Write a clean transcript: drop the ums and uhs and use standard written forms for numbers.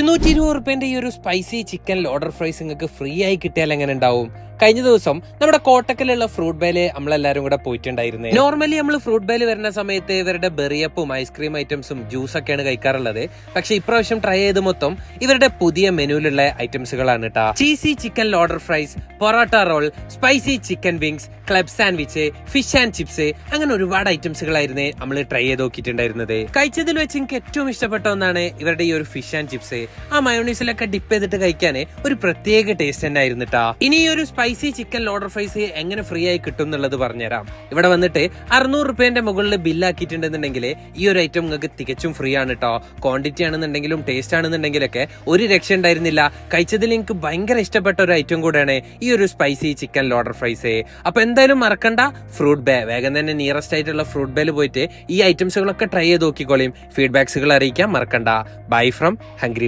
220 ഈ ഒരു spicy chicken loaded fries നിങ്ങൾക്ക് ഫ്രീ ആയി കിട്ടിയാൽ എങ്ങനെ ഉണ്ടാവും? കഴിഞ്ഞ ദിവസം നമ്മുടെ കോട്ടക്കലുള്ള ഫ്രൂട്ട് ബേല് നമ്മളെല്ലാരും കൂടെ പോയിട്ടുണ്ടായിരുന്നേ. നോർമലി നമ്മൾ ഫ്രൂട്ട് ബേല് വരുന്ന സമയത്ത് ഇവരുടെ ബെറിയപ്പും ഐസ്ക്രീം ഐറ്റംസും ജ്യൂസ് ഒക്കെയാണ് കഴിക്കാറുള്ളത്. പക്ഷെ ഇപ്രാവശ്യം ട്രൈ ചെയ്ത് മൊത്തം ഇവരുടെ പുതിയ മെനുവിലുള്ള ഐറ്റംസുകളാണ് കേട്ടാ. Cheesy chicken loaded fries, parotta roll, spicy chicken wings, club sandwich, fish and chips, അങ്ങനെ ഒരുപാട് ഐറ്റംസുകളായിരുന്നു നമ്മൾ ട്രൈ ചെയ്ത് നോക്കിയിട്ടുണ്ടായിരുന്നത്. കഴിച്ചതിൽ വെച്ച് എനിക്ക് ഏറ്റവും ഇഷ്ടപ്പെട്ട ഒന്നാണ് ഇവരുടെ ഈ ഒരു ഫിഷ് ആൻഡ് ചിപ്സ്. ആ മയോണീസിലൊക്കെ ഡിപ്പ് ചെയ്തിട്ട് കഴിക്കാൻ ഒരു പ്രത്യേക ടേസ്റ്റ് തന്നെ ആയിരുന്നു കേട്ടാ. ഇനി ഈ ഒരു സ്പൈസി ചിക്കൻ ലോഡർ ഫ്രൈസ് എങ്ങനെ ഫ്രീ ആയി കിട്ടും എന്നുള്ളത് പറഞ്ഞുതരാം. ഇവിടെ വന്നിട്ട് 600 രൂപേന്റെ മുകളിൽ ബില്ലാക്കിയിട്ടുണ്ടെന്നുണ്ടെങ്കിൽ ഈ ഒരു ഐറ്റം നിങ്ങൾക്ക് തികച്ചും ഫ്രീ ആണ് കേട്ടോ. ക്വാണ്ടിറ്റി ആണെന്നുണ്ടെങ്കിലും ടേസ്റ്റ് ആണെന്നുണ്ടെങ്കിലൊക്കെ ഒരു രക്ഷ ഉണ്ടായിരുന്നില്ല. കഴിച്ചതിൽ എനിക്ക് ഭയങ്കര ഇഷ്ടപ്പെട്ട ഒരു ഐറ്റം കൂടെയാണ് ഈ ഒരു സ്പൈസി ചിക്കൻ ലോഡർ ഫ്രൈസ്. അപ്പൊ എന്തായാലും മറക്കണ്ട, ഫ്രൂട്ട് ബേ വേഗം തന്നെ നിയറസ്റ്റ് ആയിട്ടുള്ള ഫ്രൂട്ട് ബേയിൽ പോയിട്ട് ഈ ഐറ്റംസുകളൊക്കെ ട്രൈ ചെയ്ത് നോക്കിക്കോളിയും. ഫീഡ്ബാക്സുകൾ അറിയിക്കാൻ മറക്കണ്ട. Bye from hungry.